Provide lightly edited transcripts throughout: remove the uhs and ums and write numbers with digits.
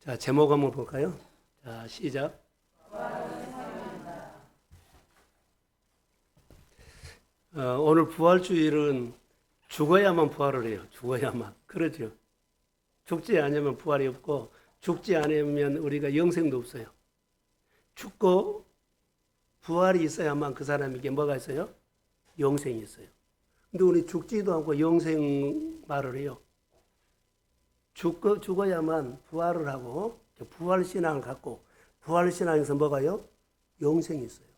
자, 제목 한번 볼까요? 자, 시작. 오늘 부활주일은 죽어야만 부활을 해요. 죽어야만. 그렇죠. 죽지 않으면 부활이 없고, 죽지 않으면 우리가 영생도 없어요. 죽고 부활이 있어야만 그 사람에게 뭐가 있어요? 영생이 있어요. 근데 우리 죽지도 않고 영생 말을 해요. 죽어야만 부활을 하고, 부활신앙을 갖고, 부활신앙에서 뭐가요? 영생이 있어요.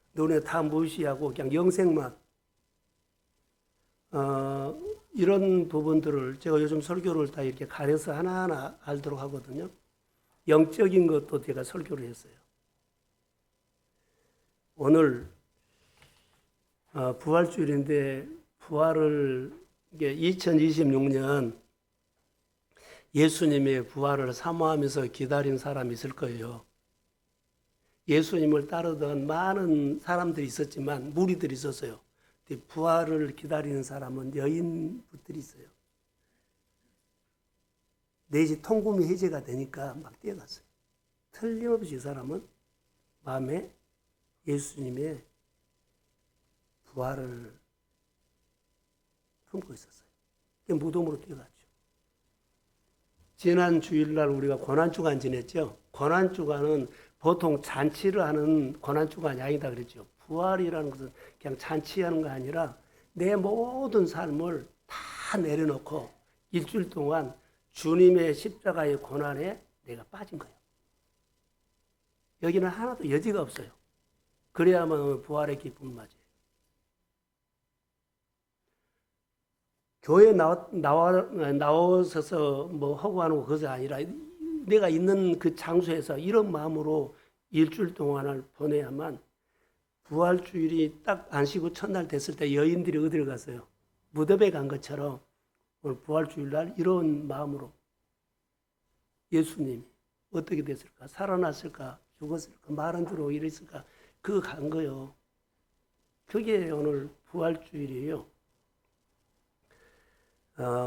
근데 우리가 다 무시하고 그냥 영생만, 이런 부분들을 제가 요즘 설교를 다 이렇게 가려서 하나하나 알도록 하거든요. 영적인 것도 제가 설교를 했어요. 오늘 부활주일인데 부활을 이게 2026년 예수님의 부활을 사모하면서 기다린 사람이 있을 거예요. 예수님을 따르던 많은 사람들이 있었지만 무리들이 있었어요. 부활을 기다리는 사람은 여인분들이 있어요. 4시 통금이 해제가 되니까 막 뛰어갔어요. 틀림없이 이 사람은 마음에 예수님의 부활을 품고 있었어요. 무덤으로 뛰어갔죠. 지난 주일날 우리가 고난주간 지냈죠. 고난주간은 보통 잔치를 하는 고난주간이 아니다 그랬죠. 부활이라는 것은 그냥 잔치하는 거 아니라 내 모든 삶을 다 내려놓고 일주일 동안 주님의 십자가의 고난에 내가 빠진 거예요. 여기는 하나도 여지가 없어요. 그래야만 부활의 기쁨을 맞아요. 교회에 나와서 뭐 하고 하는 거 그것이 아니라 내가 있는 그 장소에서 이런 마음으로 일주일 동안을 보내야만 부활주일이 딱 안식구 첫날 됐을 때 여인들이 어디를 갔어요? 무덤에 간 것처럼 오늘 부활주일날 이런 마음으로 예수님이 어떻게 됐을까? 살아났을까? 죽었을까? 말은 들어 이랬을까? 그거 간 거요. 그게 오늘 부활주일이에요.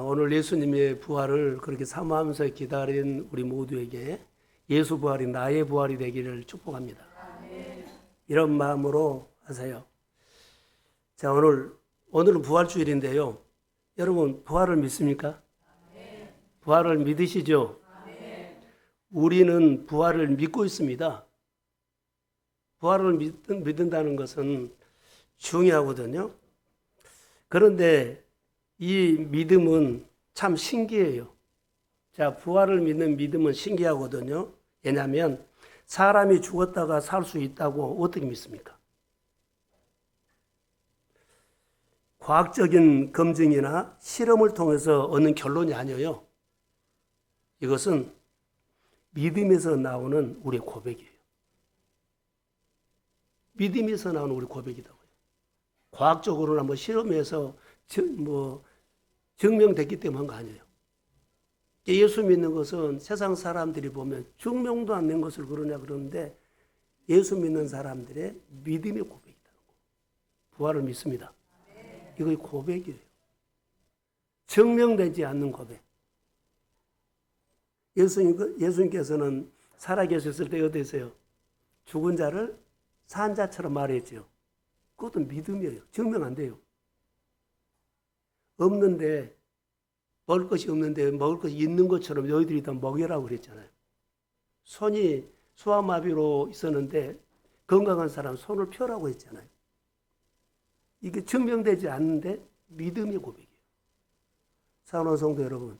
오늘 예수님의 부활을 그렇게 사모하면서 기다린 우리 모두에게 예수 부활이 나의 부활이 되기를 축복합니다. 이런 마음으로 하세요. 자, 오늘은 부활주일인데요. 여러분, 부활을 믿습니까? 부활을 믿으시죠? 우리는 부활을 믿고 있습니다. 부활을 믿는다는 것은 중요하거든요. 그런데 이 믿음은 참 신기해요. 자, 부활을 믿는 믿음은 신기하거든요. 왜냐하면 사람이 죽었다가 살 수 있다고 어떻게 믿습니까? 과학적인 검증이나 실험을 통해서 얻는 결론이 아니에요. 이것은 믿음에서 나오는 우리의 고백이에요. 믿음에서 나오는 우리 고백이라고요. 과학적으로나 뭐 실험해서 증명됐기 때문에 한 거 아니에요. 예수 믿는 것은 세상 사람들이 보면 증명도 안 된 것을 그러냐 그러는데 예수 믿는 사람들의 믿음의 고백이라고. 부활을 믿습니다. 이거 고백이에요. 증명되지 않는 고백. 예수님께서는 살아계셨을 때 어땠어요? 죽은 자를 산 자처럼 말했죠. 그것도 믿음이에요. 증명 안 돼요. 없는데, 먹을 것이 없는데 먹을 것이 있는 것처럼 너희들이 다 먹여라고 그랬잖아요. 손이 소아마비로 있었는데 건강한 사람 손을 펴라고 했잖아요. 이게 증명되지 않는데 믿음의 고백이에요. 사랑하는 성도 여러분,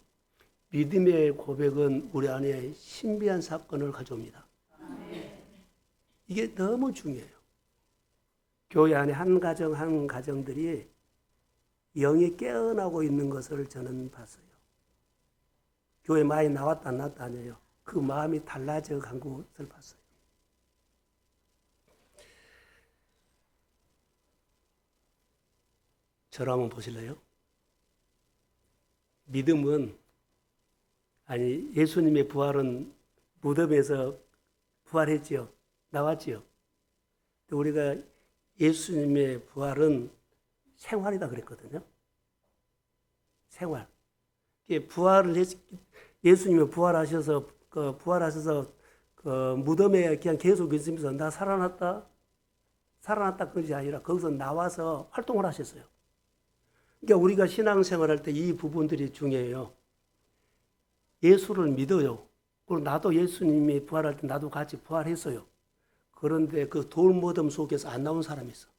믿음의 고백은 우리 안에 신비한 사건을 가져옵니다. 이게 너무 중요해요. 교회 안에 한 가정들이 영이 깨어나고 있는 것을 저는 봤어요. 교회 많이 나왔다 안 나왔다 아니에요. 그 마음이 달라져 간 것을 봤어요. 저를 한번 보실래요? 믿음은 예수님의 부활은 무덤에서 부활했지요. 나왔지요. 우리가 예수님의 부활은 생활이다 그랬거든요. 생활. 예수님이 부활하셔서 그 부활하셔서 그 무덤에 그냥 계속 있으면서 나 살아났다 그것이 아니라 거기서 나와서 활동을 하셨어요. 그러니까 우리가 신앙생활할 때 이 부분들이 중요해요. 예수를 믿어요. 그리고 나도 예수님이 부활할 때 나도 같이 부활했어요. 그런데 그 돌무덤 속에서 안 나온 사람이 있어.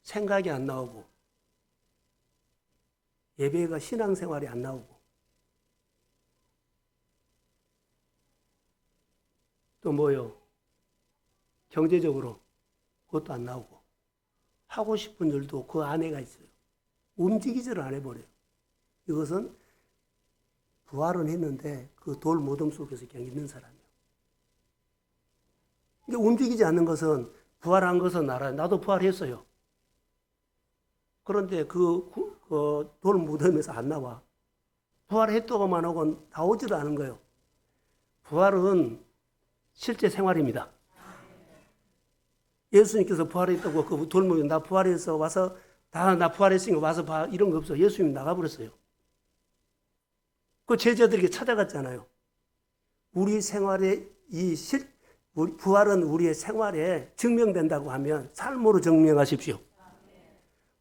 생각이 안 나오고 예배가 신앙생활이 안 나오고 또 뭐요? 경제적으로 그것도 안 나오고 하고 싶은 일도 그 안에가 있어요. 움직이지를 않아 버려요. 이것은 부활은 했는데 그 돌 무덤 속에서 그냥 있는 사람이에요. 그러니까 움직이지 않는 것은 부활한 것은 알아요. 나도 부활했어요. 그런데 그 돌 무덤에서 안 나와. 부활했다고만 하고 나오지도 않은 거예요. 부활은 실제 생활입니다. 예수님께서 부활했다고 그 돌 무덤에 나 부활해서 와서 나 부활했으니까 와서 봐 이런 거 없어. 예수님 나가버렸어요. 그 제자들에게 찾아갔잖아요. 우리 생활에 부활은 우리의 생활에 증명된다고 하면 삶으로 증명하십시오.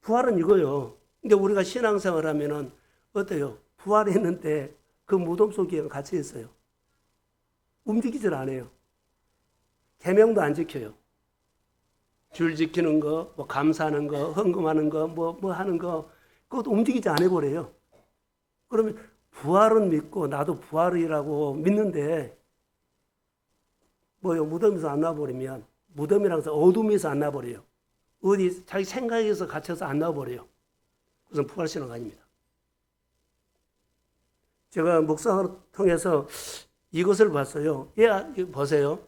부활은 이거요. 근데 우리가 신앙생활 하면은 어때요? 부활했는데 그 무덤 속에 갇혀 있어요. 움직이질 않아요. 계명도 안 지켜요. 줄 지키는 거, 뭐 감사하는 거, 헌금하는 거, 뭐 하는 거, 그것도 움직이지 않아 버려요. 그러면 부활은 믿고 나도 부활이라고 믿는데 뭐요? 무덤에서 안 나와버리면 무덤이라고 해서 어둠에서 안 나와버려요. 어디 자기 생각에서 갇혀서 안 나와버려요. 그것은 부활신앙 아닙니다. 제가 묵상을 통해서 이것을 봤어요. 보세요.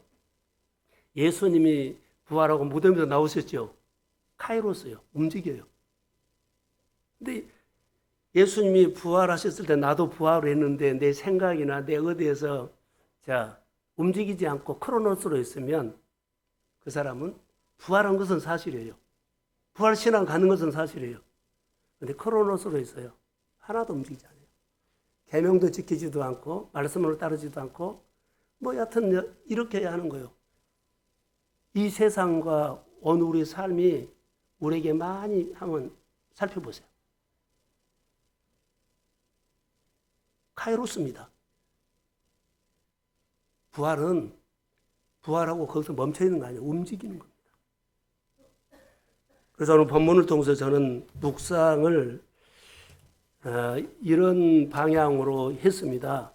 예수님이 부활하고 무덤에서 나오셨죠. 카이로스요. 움직여요. 근데 예수님이 부활하셨을 때 나도 부활을 했는데 내 생각이나 내 어디에서 움직이지 않고 크로노스로 있으면 그 사람은 부활한 것은 사실이에요. 부활신앙 가는 것은 사실이에요. 근데 크로노스로 있어요. 하나도 움직이지 않아요. 계명도 지키지도 않고 말씀으로 따르지도 않고 뭐 여하튼 이렇게 해야 하는 거예요. 이 세상과 오늘 우리 삶이 우리에게 많이 한번 살펴보세요. 카이로스입니다. 부활은 부활하고 거기서 멈춰 있는 거 아니에요. 움직이는 겁니다. 그래서 오늘 본문을 통해서 저는 묵상을 이런 방향으로 했습니다.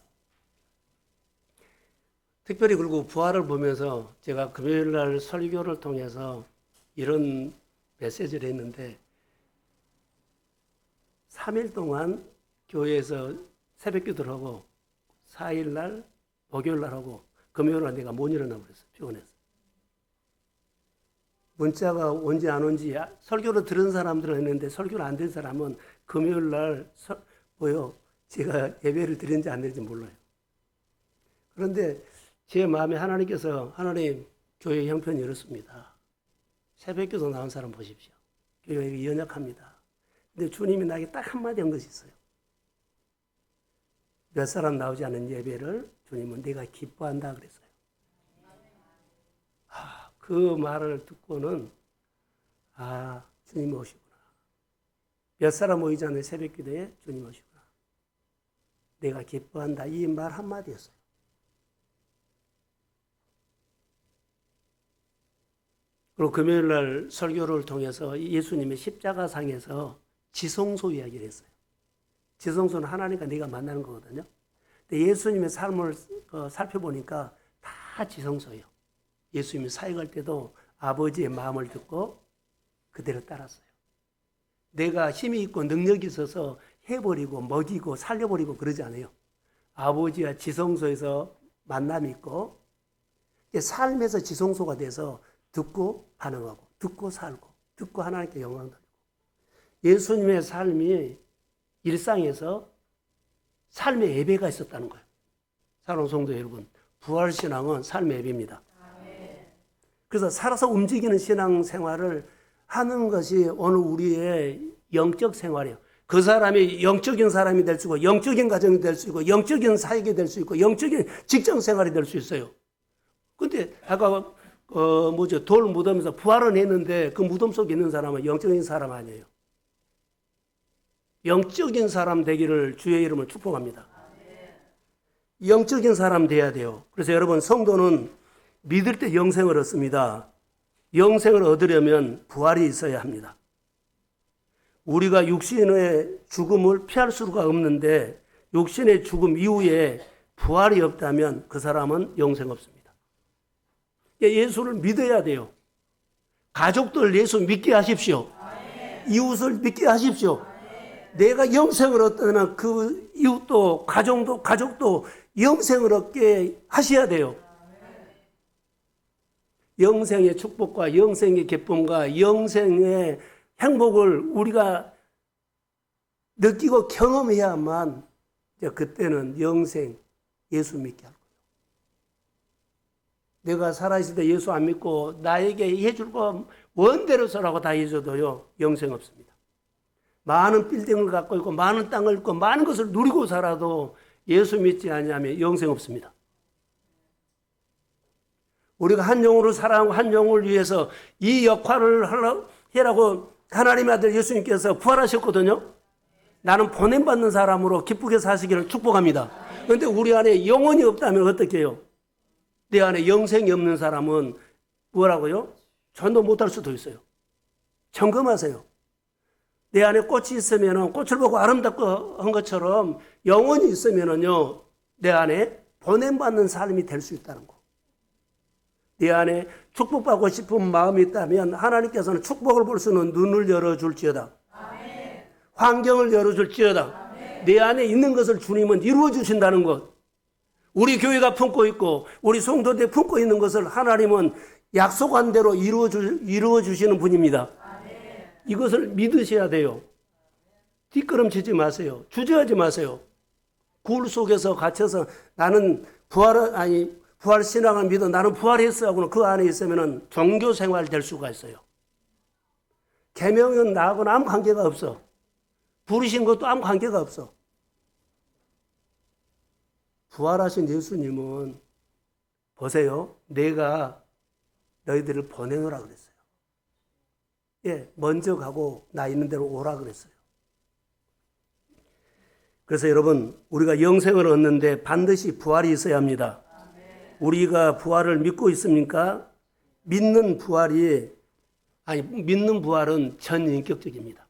특별히 그리고 부활을 보면서 제가 금요일 날 설교를 통해서 이런 메시지를 했는데 3일 동안 교회에서 새벽기도를 하고 4일 날 목요일 날 하고 금요일 날 내가 못 일어나 버렸어요. 피곤해서. 문자가 온지 안 온지 설교를 들은 사람들은 했는데 설교를 안 된 사람은 금요일 날 제가 예배를 드렸는지 안 드렸는지 몰라요. 그런데 제 마음에 하나님 교회 형편이 이렇습니다. 새벽기도 나온 사람 보십시오. 교회가 연약합니다. 근데 주님이 나에게 딱 한마디 한 것이 있어요. 몇 사람 나오지 않은 예배를 주님은 내가 기뻐한다 그랬어요. 그 말을 듣고는 주님 오시구나. 몇 사람 모이지 않은 새벽기도에 주님 오시구나. 내가 기뻐한다. 이 말 한마디였어요. 그리고 금요일 날 설교를 통해서 예수님의 십자가상에서 지성소 이야기를 했어요. 지성소는 하나님과 네가 만나는 거거든요. 근데 예수님의 삶을 살펴보니까 다 지성소예요. 예수님이 사역할 때도 아버지의 마음을 듣고 그대로 따랐어요. 내가 힘이 있고 능력이 있어서 해버리고 먹이고 살려버리고 그러지 않아요. 아버지와 지성소에서 만남이 있고 삶에서 지성소가 돼서 듣고 반응하고 듣고 살고 듣고 하나님께 영광 돌리고 예수님의 삶이 일상에서 삶의 예배가 있었다는 거예요. 사랑하는 성도 여러분, 부활신앙은 삶의 예배입니다. 그래서 살아서 움직이는 신앙생활을 하는 것이 오늘 우리의 영적 생활이에요. 그 사람이 영적인 사람이 될 수 있고, 영적인 가정이 될 수 있고, 영적인 사역이 될 수 있고, 영적인 직장 생활이 될 수 있어요. 근데 아까 돌 무덤에서 부활은 했는데 그 무덤 속에 있는 사람은 영적인 사람 아니에요. 영적인 사람 되기를 주의 이름으로 축복합니다. 영적인 사람 돼야 돼요. 그래서 여러분, 성도는 믿을 때 영생을 얻습니다. 영생을 얻으려면 부활이 있어야 합니다. 우리가 육신의 죽음을 피할 수가 없는데 육신의 죽음 이후에 부활이 없다면 그 사람은 영생 없습니다. 예수를 믿어야 돼요. 가족들 예수 믿게 하십시오. 이웃을 믿게 하십시오. 내가 영생을 얻다면 그 이웃도 가족도 영생을 얻게 하셔야 돼요. 영생의 축복과 영생의 기쁨과 영생의 행복을 우리가 느끼고 경험해야만 이제 그때는 영생, 예수 믿게 할 거예요. 내가 살아있을 때 예수 안 믿고 나에게 해줄 거 원대로서라고 다 해줘도요, 영생 없습니다. 많은 빌딩을 갖고 있고 많은 땅을 있고 많은 것을 누리고 살아도 예수 믿지 않으면 영생 없습니다. 우리가 한 영으로 살아가고 한 영을 위해서 이 역할을 하라고 하나님의 아들 예수님께서 부활하셨거든요. 나는 보냄받는 사람으로 기쁘게 사시기를 축복합니다. 그런데 우리 안에 영혼이 없다면 어떻게 해요? 내 안에 영생이 없는 사람은 뭐라고요? 전도 못할 수도 있어요. 점검하세요. 내 안에 꽃이 있으면 꽃을 보고 아름답고 한 것처럼 영혼이 있으면요, 내 안에 보냄받는 삶이 될 수 있다는 거. 내 안에 축복받고 싶은 마음이 있다면 하나님께서는 축복을 볼 수 있는 눈을 열어줄지어다. 아멘. 환경을 열어줄지어다. 아멘. 내 안에 있는 것을 주님은 이루어주신다는 것. 우리 교회가 품고 있고 우리 성도들이 품고 있는 것을 하나님은 약속한 대로 이루어주시는 분입니다. 아멘. 이것을 믿으셔야 돼요. 뒷걸음치지 마세요. 주저하지 마세요. 굴 속에서 갇혀서 나는 부활 신앙을 믿어 나는 부활했어 하고는 그 안에 있으면 종교 생활 될 수가 있어요. 계명은 나하고는 아무 관계가 없어. 부르신 것도 아무 관계가 없어. 부활하신 예수님은 보세요. 내가 너희들을 보내노라 그랬어요. 예, 먼저 가고 나 있는 대로 오라 그랬어요. 그래서 여러분, 우리가 영생을 얻는데 반드시 부활이 있어야 합니다. 우리가 부활을 믿고 있습니까? 믿는 부활은 전인격적입니다.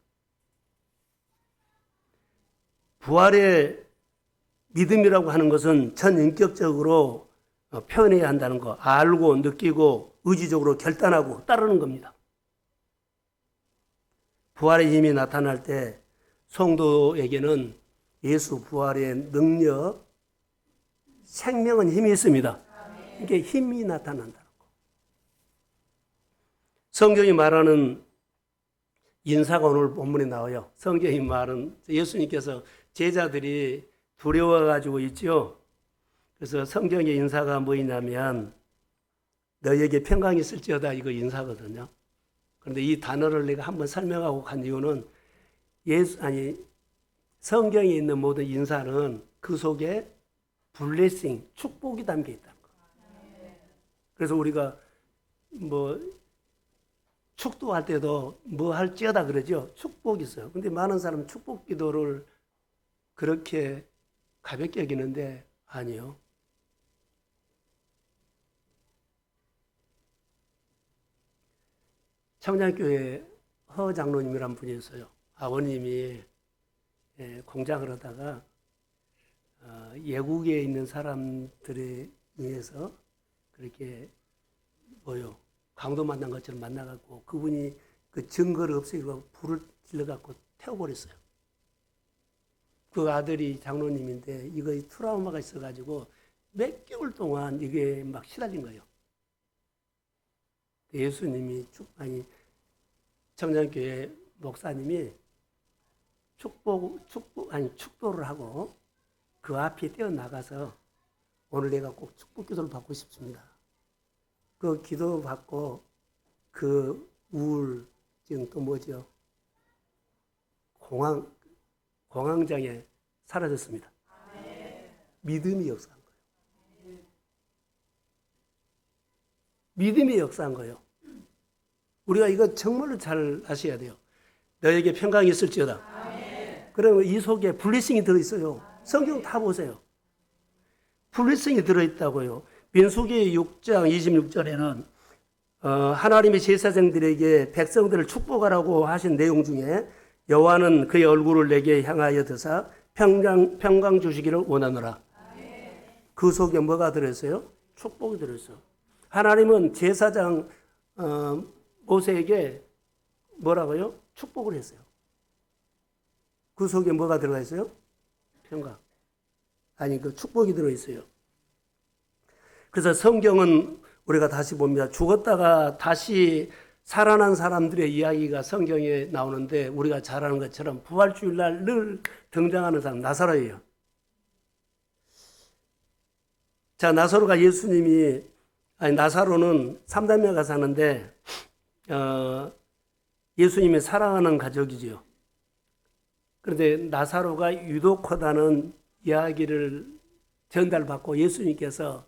부활의 믿음이라고 하는 것은 전인격적으로 표현해야 한다는 거, 알고 느끼고 의지적으로 결단하고 따르는 겁니다. 부활의 힘이 나타날 때 성도에게는 예수 부활의 능력, 생명은 힘이 있습니다. 이게 힘이 나타난다는 거. 성경이 말하는 인사가 오늘 본문에 나와요. 성경이 말은 예수님께서 제자들이 두려워가지고 있죠. 그래서 성경의 인사가 뭐냐면 너희에게 평강이 있을지어다 이거 인사거든요. 그런데 이 단어를 내가 한번 설명하고 간 이유는 성경에 있는 모든 인사는 그 속에 블레싱, 축복이 담겨 있다는 거. 그래서 우리가 축도할 때도 할지어다 그러죠. 축복이 있어요. 근데 많은 사람은 축복 기도를 그렇게 가볍게 여기는데 아니요. 청량교회 허 장로님이란 분이 있어요. 아버님이 공장을 하다가 예국에 있는 사람들에 의해서 그렇게 강도 만난 것처럼 만나갖고 그분이 그 증거를 없애고 불을 질러갖고 태워버렸어요. 그 아들이 장로님인데 이거 트라우마가 있어가지고 몇 개월 동안 이게 막 시달린 거예요. 예수님이 청량교회 목사님이 축도를 하고 그 앞에 뛰어나가서 오늘 내가 꼭 축복 기도를 받고 싶습니다. 그 기도 받고 그 우울증 또 공황장애 사라졌습니다. 믿음이 역사한 거예요. 믿음이 역사한 거예요. 우리가 이거 정말로 잘 아셔야 돼요. 너에게 평강이 있을지어다. 그러면 이 속에 블레싱이 들어있어요. 성경 다 보세요. 블레싱이 들어있다고요. 민수기 6장 26절에는 하나님의 제사장들에게 백성들을 축복하라고 하신 내용 중에 여호와는 그의 얼굴을 내게 향하여 드사 평강 주시기를 원하노라. 그 속에 뭐가 들어있어요? 축복이 들어있어요. 하나님은 제사장 모세에게 뭐라고요? 축복을 했어요. 그 속에 뭐가 들어가 있어요? 평강. 아니, 그 축복이 들어있어요. 그래서 성경은 우리가 다시 봅니다. 죽었다가 다시 살아난 사람들의 이야기가 성경에 나오는데 우리가 잘 아는 것처럼 부활주일날 늘 등장하는 사람 나사로예요. 자, 나사로는 3남매가 사는데 예수님이 사랑하는 가족이지요. 그런데 나사로가 유독하다는 이야기를 전달받고 예수님께서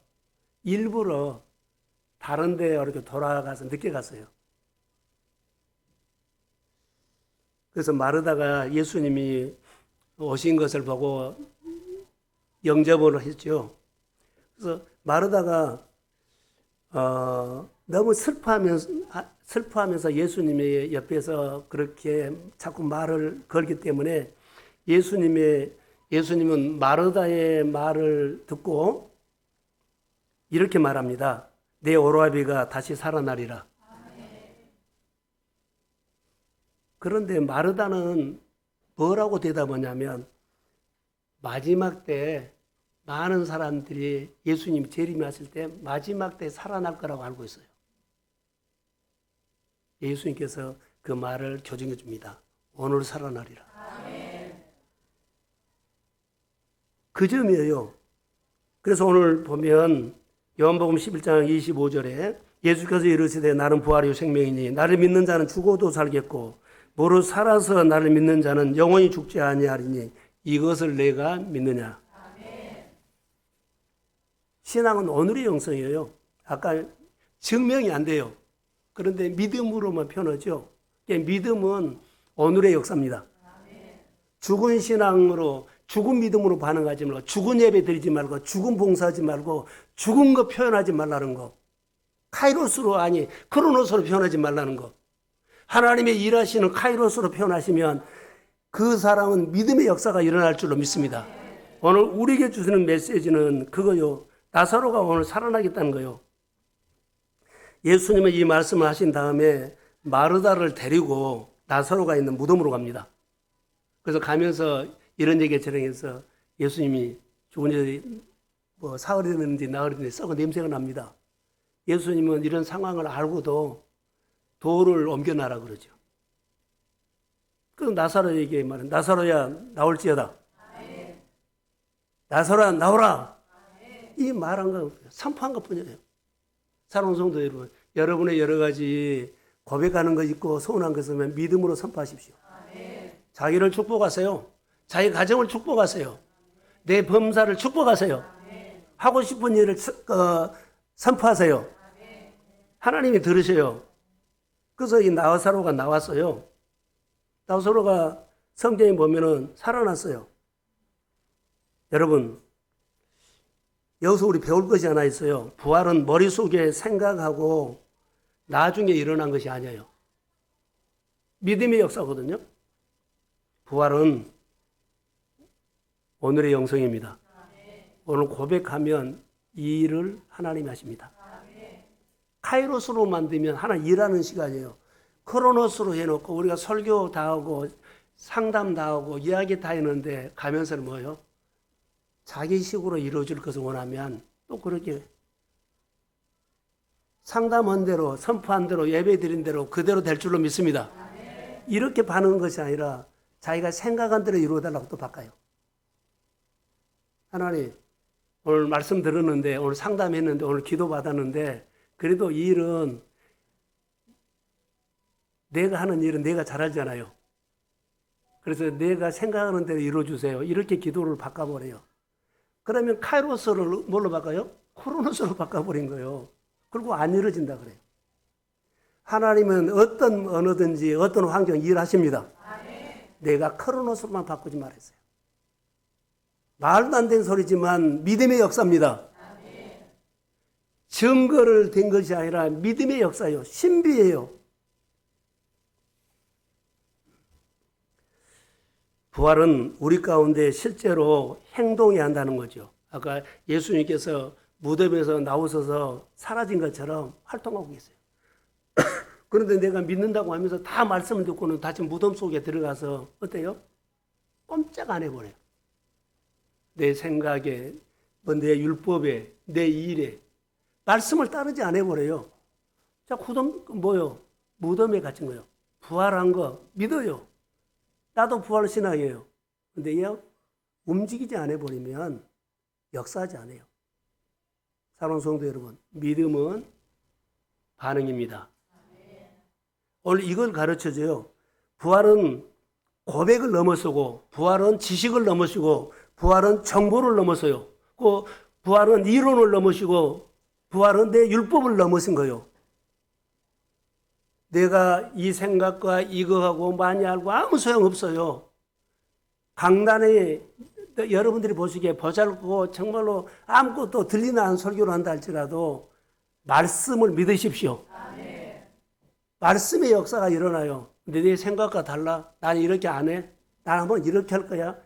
일부러 다른 데 이렇게 돌아가서 늦게 갔어요. 그래서 마르다가 예수님이 오신 것을 보고 영접을 했죠. 그래서 마르다가 너무 슬퍼하면서 예수님의 옆에서 그렇게 자꾸 말을 걸기 때문에 예수님은 마르다의 말을 듣고 이렇게 말합니다. 내 오라비가 다시 살아나리라. 그런데 마르다는 뭐라고 대답하냐면 마지막 때 많은 사람들이 예수님이 재림하실 때 마지막 때 살아날 거라고 알고 있어요. 예수님께서 그 말을 교정해 줍니다. 오늘 살아나리라. 그 점이에요. 그래서 오늘 보면 요한복음 11장 25절에 예수께서 이르시되 나는 부활이요 생명이니 나를 믿는 자는 죽어도 살겠고 무릇 살아서 나를 믿는 자는 영원히 죽지 아니하리니 이것을 내가 믿느냐. 신앙은 오늘의 영성이에요. 아까 증명이 안 돼요. 그런데 믿음으로만 표현하죠. 믿음은 오늘의 역사입니다. 죽은 신앙으로, 죽은 믿음으로 반응하지 말고, 죽은 예배 드리지 말고, 죽은 봉사하지 말고, 죽은 거 표현하지 말라는 거. 카이로스로 아니, 크로노스로 표현하지 말라는 거. 하나님의 일하시는 카이로스로 표현하시면 그 사람은 믿음의 역사가 일어날 줄로 믿습니다. 오늘 우리에게 주시는 메시지는 그거요. 나사로가 오늘 살아나겠다는 거요. 예수님은 이 말씀을 하신 다음에 마르다를 데리고 나사로가 있는 무덤으로 갑니다. 그래서 가면서 이런 얘기 저런 해서 예수님이 죽은 지 사흘이 됐는지 나흘이 됐는지 썩은 냄새가 납니다. 예수님은 이런 상황을 알고도 돌을 옮겨놔라 그러죠. 그럼 나사로에게 말은 나사로야 나올지어다. 나사로야 나오라. 이 말한 거 선포한 것뿐이에요. 사랑하는 성도 여러분의 여러 가지 고백하는 것 있고 소원한 것을 믿음으로 선포하십시오. 자기를 축복하세요. 자기 가정을 축복하세요. 내 범사를 축복하세요. 하고 싶은 일을 선포하세요. 하나님이 들으셔요. 그래서 이 나사로가 나왔어요. 나사로가 성경에 보면은 살아났어요. 여러분, 여기서 우리 배울 것이 하나 있어요. 부활은 머릿속에 생각하고 나중에 일어난 것이 아니에요. 믿음의 역사거든요. 부활은 오늘의 영성입니다. 오늘 고백하면 이 일을 하나님이 하십니다. 카이로스로 만들면 하나 일하는 시간이에요. 크로노스로 해놓고 우리가 설교 다 하고 상담 다 하고 이야기 다 했는데 가면서는 뭐예요? 자기식으로 이루어질 것을 원하면 또 그렇게 상담한 대로 선포한 대로 예배 드린 대로 그대로 될 줄로 믿습니다. 이렇게 반응한 것이 아니라 자기가 생각한 대로 이루어달라고 또 바꿔요. 하나님 오늘 말씀 들었는데 오늘 상담했는데 오늘 기도 받았는데 그래도 이 일은 내가 하는 일은 내가 잘 알잖아요. 그래서 내가 생각하는 대로 이루어주세요. 이렇게 기도를 바꿔버려요. 그러면 카이로스를 뭘로 바꿔요? 크로노스로 바꿔버린 거예요. 그리고 안 이루어진다 그래요. 하나님은 어떤 언어든지 어떤 환경 일하십니다. 내가 크로노스로만 바꾸지 말았어요. 말도 안 되는 소리지만 믿음의 역사입니다. 증거를 된 것이 아니라 믿음의 역사예요. 신비예요. 부활은 우리 가운데 실제로 행동해야 한다는 거죠. 아까 예수님께서 무덤에서 나오셔서 사라진 것처럼 활동하고 계세요. 그런데 내가 믿는다고 하면서 다 말씀을 듣고는 다시 무덤 속에 들어가서 어때요? 꼼짝 안 해버려요. 내 생각에, 내 율법에, 내 일에 말씀을 따르지 안 해버려요. 자, 뭐요? 무덤에 갇힌 거예요. 부활한 거 믿어요. 나도 부활 신앙이에요. 근데요, 움직이지 않아 버리면 역사하지 않아요. 사랑하는 성도 여러분, 믿음은 반응입니다. 오늘 이걸 가르쳐줘요. 부활은 고백을 넘어서고, 부활은 지식을 넘어서고, 부활은 정보를 넘어서요. 그 부활은 이론을 넘어서고, 부활은 내 율법을 넘어선 거예요. 내가 이 생각과 이거하고 많이 알고 아무 소용없어요. 강단에 여러분들이 보시기에 보잘고 정말로 아무것도 들리는 않은 설교를 한다 할지라도 말씀을 믿으십시오. 말씀의 역사가 일어나요. 근데 내 생각과 달라. 난 이렇게 안 해. 난 한번 이렇게 할 거야.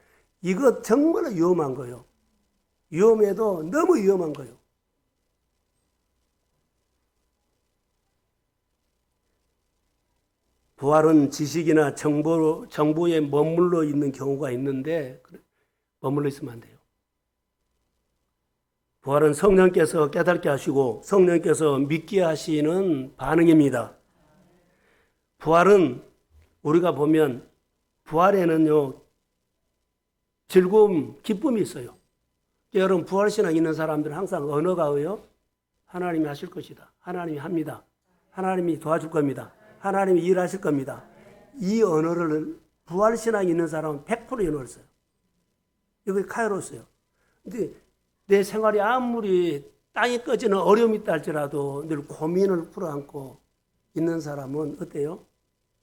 이거 정말 위험한 거예요. 위험해도 너무 위험한 거예요. 부활은 지식이나 정보에 머물러 있는 경우가 있는데 머물러 있으면 안 돼요. 부활은 성령께서 깨닫게 하시고 성령께서 믿게 하시는 반응입니다. 부활은 우리가 보면 부활에는요 즐거움, 기쁨이 있어요. 여러분 부활신앙 있는 사람들은 항상 언어가요 하나님이 하실 것이다. 하나님이 합니다. 하나님이 도와줄 겁니다. 하나님이 일하실 겁니다. 이 언어를 부활신앙 있는 사람은 100% 연어를 써요. 이게 카이로스예요. 근데 내 생활이 아무리 땅이 꺼지는 어려움이 있다 할지라도 늘 고민을 풀어안고 있는 사람은 어때요?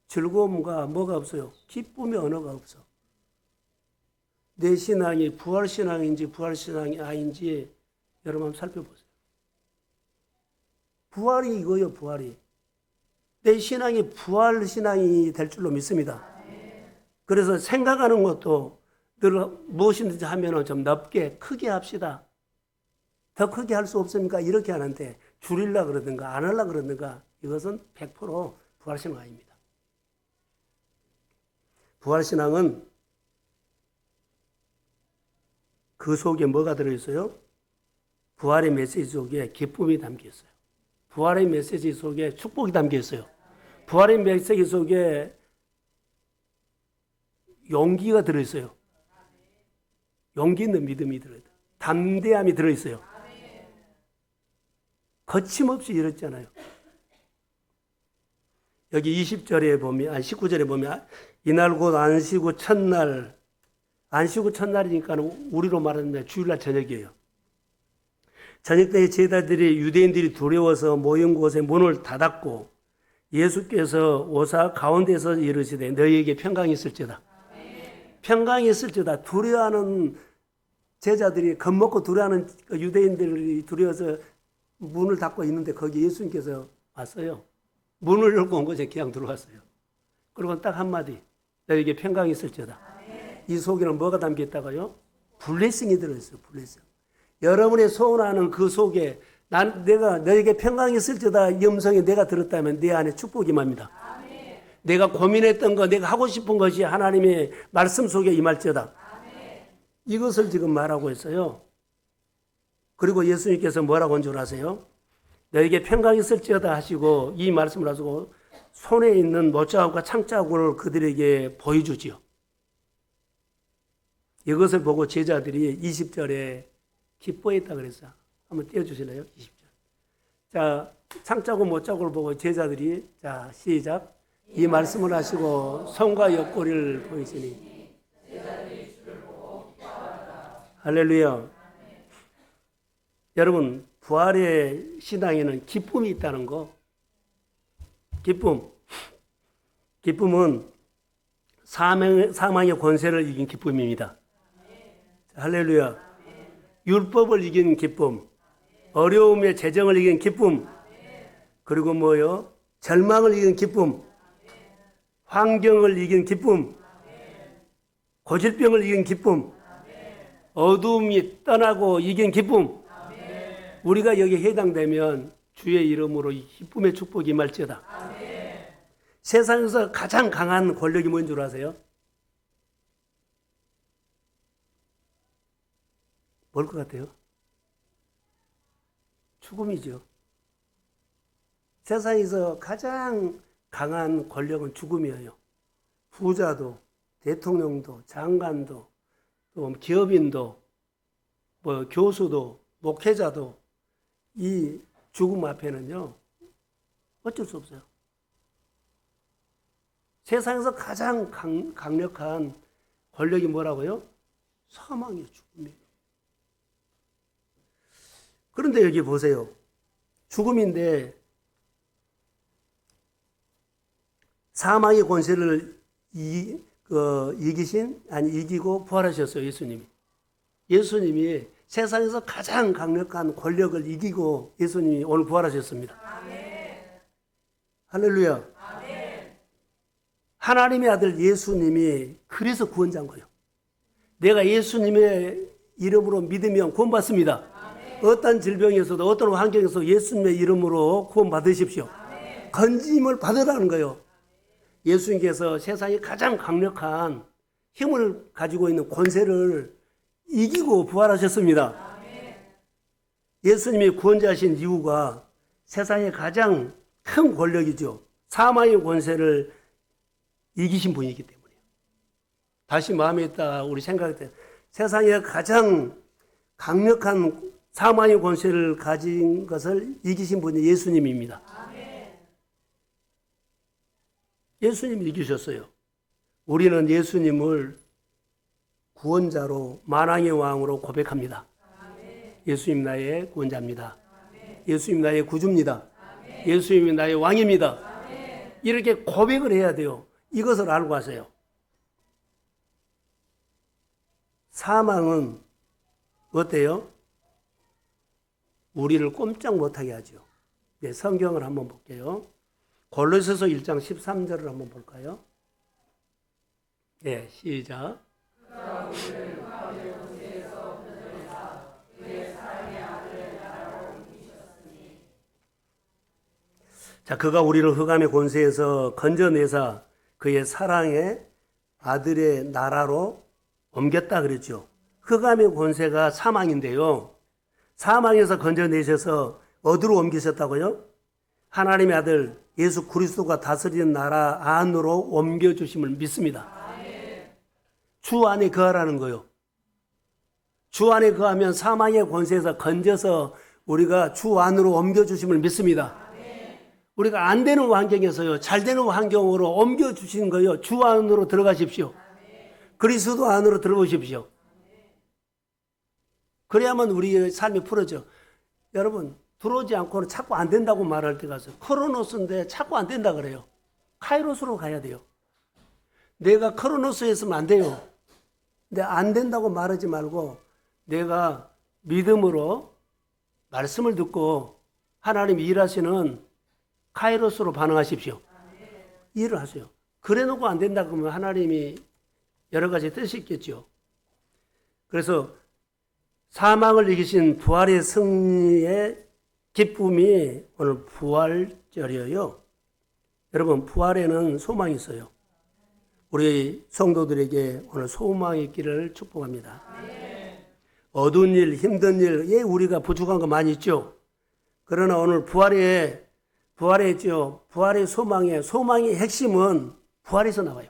즐거움과 뭐가 없어요? 기쁨의 언어가 없어. 내 신앙이 부활신앙인지 부활신앙이 아닌지 여러분 한번 살펴보세요. 부활이 이거예요, 부활이. 내 신앙이 부활신앙이 될 줄로 믿습니다. 그래서 생각하는 것도 늘 무엇이든지 하면 좀 넓게 크게 합시다. 더 크게 할 수 없습니까? 이렇게 하는데 줄이려고 그러든가 안 하려고 그러든가 이것은 100% 부활신앙 아닙니다. 부활신앙은 그 속에 뭐가 들어있어요? 부활의 메시지 속에 기쁨이 담겨 있어요. 부활의 메시지 속에 축복이 담겨 있어요. 부활의 메시지 속에 용기가 들어있어요. 용기 있는 믿음이 들어있어요. 담대함이 들어있어요. 거침없이 이랬잖아요. 여기 20절에 보면, 19절에 보면, 이날 곧 안식구 첫날, 안식구 첫날이니까 우리로 말하면 주일날 저녁이에요. 저녁 때 제자들이 유대인들이 두려워서 모인 곳에 문을 닫았고 예수께서 오사 가운데서 이르시되 너희에게 평강이 있을지어다. 평강이 있을지어다. 두려워하는 제자들이 겁먹고 두려워하는 유대인들이 두려워서 문을 닫고 있는데 거기 예수님께서 왔어요. 문을 열고 온 거죠. 그냥 들어왔어요. 그리고 딱 한마디. 너희에게 평강이 있을지어다. 이 속에는 뭐가 담겨 있다고요? 블레싱이 들어있어요. 블레싱. 여러분의 소원하는 그 속에 내가 너에게 평강이 있을지어다 이 음성이 내가 들었다면 내 안에 축복이 임합니다. 내가 고민했던 거, 내가 하고 싶은 것이 하나님의 말씀 속에 임할지어다. 이것을 지금 말하고 있어요. 그리고 예수님께서 뭐라고 한 줄 아세요? 너에게 평강이 있을지어다 하시고 이 말씀을 하시고 손에 있는 못자국과 창자국을 그들에게 보여주지요. 이것을 보고 제자들이 20절에 기뻐했다 그랬어요. 한번 띄워주실래요? 20절. 자, 창자국 못자국을 보고 제자들이 자 시작. 이 말씀을 하시고 손과 옆구리를 보이시니. 할렐루야. 여러분, 부활의 신앙에는 기쁨이 있다는 거. 기쁨은 사망의 권세를 이긴 기쁨입니다. 할렐루야. 율법을 이긴 기쁨, 어려움의 재정을 이긴 기쁨, 그리고 뭐요? 절망을 이긴 기쁨, 환경을 이긴 기쁨, 고질병을 이긴 기쁨, 어두움이 떠나고 이긴 기쁨. 우리가 여기에 해당되면 주의 이름으로 이 기쁨의 축복이 임할지어다. 세상에서 가장 강한 권력이 뭔 줄 아세요? 뭘 것 같아요? 죽음이죠. 세상에서 가장 강한 권력은 죽음이에요. 부자도, 대통령도, 장관도, 또 기업인도, 뭐 교수도, 목회자도 이 죽음 앞에는요, 어쩔 수 없어요. 세상에서 가장 강력한 권력이 뭐라고요? 사망이에요, 죽음이에요. 그런데 여기 보세요. 죽음인데 사망의 권세를 이기고 부활하셨어요, 예수님이. 예수님이 세상에서 가장 강력한 권력을 이기고 예수님이 오늘 부활하셨습니다. 아멘. 할렐루야. 아멘. 하나님의 아들 예수님이 그래서 구원자인 거예요. 내가 예수님의 이름으로 믿으면 구원받습니다. 아멘. 어떤 질병에서도 어떤 환경에서 예수님의 이름으로 구원받으십시오. 아멘. 건짐을 받으라는 거예요. 예수님께서 세상에 가장 강력한 힘을 가지고 있는 권세를 이기고 부활하셨습니다. 아멘. 예수님이 구원자신 이유가 세상에 가장 큰 권력이죠. 사망의 권세를 이기신 분이기 때문이에요. 다시 마음에 있다 우리 생각할 때 세상에 가장 강력한 사망의 권세를 가진 것을 이기신 분이 예수님입니다. 아멘. 예수님이 이기셨어요. 우리는 예수님을 구원자로 만왕의 왕으로 고백합니다. 아멘. 예수님 나의 구원자입니다. 아멘. 예수님 나의 구주입니다. 아멘. 예수님이 나의 왕입니다. 아멘. 이렇게 고백을 해야 돼요. 이것을 알고 하세요. 사망은 어때요? 우리를 꼼짝 못하게 하죠. 네, 성경을 한번 볼게요. 골로새서 1장 13절을 한번 볼까요? 네, 시작. 자, 그가 우리를 흑암의 권세에서 건져내사 그의 사랑의 아들의 나라로 옮겼다 그랬죠. 흑암의 권세가 사망인데요. 사망에서 건져내셔서 어디로 옮기셨다고요? 하나님의 아들 예수 그리스도가 다스리는 나라 안으로 옮겨주심을 믿습니다. 주 안에 거하라는 거요. 주 안에 거하면 사망의 권세에서 건져서 우리가 주 안으로 옮겨주심을 믿습니다. 우리가 안 되는 환경에서요, 잘 되는 환경으로 옮겨주신 거요. 주 안으로 들어가십시오. 그리스도 안으로 들어오십시오. 그래야만 우리의 삶이 풀어져. 여러분, 들어오지 않고는 자꾸 안 된다고 말할 때가 있어요. 크로노스인데 자꾸 안 된다 그래요. 카이로스로 가야 돼요. 내가 크로노스에 있으면 안 돼요. 근데 안 된다고 말하지 말고 내가 믿음으로 말씀을 듣고 하나님 일하시는 카이로스로 반응하십시오. 일을 하세요. 그래 놓고 안 된다 그러면 하나님이 여러 가지 뜻이 있겠죠. 그래서 사망을 이기신 부활의 승리의 기쁨이 오늘 부활절이에요. 여러분, 부활에는 소망이 있어요. 우리 성도들에게 오늘 소망이 있기를 축복합니다. 어두운 일, 힘든 일에 우리가 부족한 거 많이 있죠. 그러나 오늘 부활에 있죠. 부활의 소망의 핵심은 부활에서 나와요.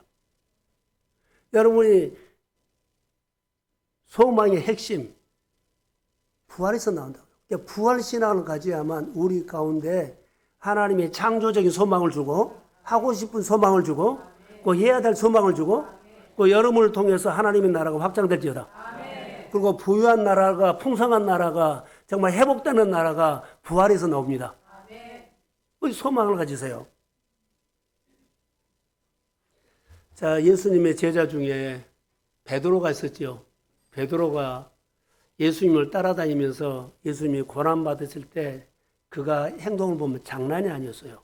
여러분이 소망의 핵심, 부활에서 나온다고요. 부활 신앙을 가져야만 우리 가운데 하나님의 창조적인 소망을 주고 하고 싶은 소망을 주고 그 해야 될 소망을 주고 그 여러분을 통해서 하나님의 나라가 확장될지어다. 그리고 부유한 나라가 풍성한 나라가 정말 회복되는 나라가 부활에서 나옵니다. 그 소망을 가지세요. 자, 예수님의 제자 중에 베드로가 있었죠. 베드로가 예수님을 따라다니면서 예수님이 고난받으실 때 그가 행동을 보면 장난이 아니었어요.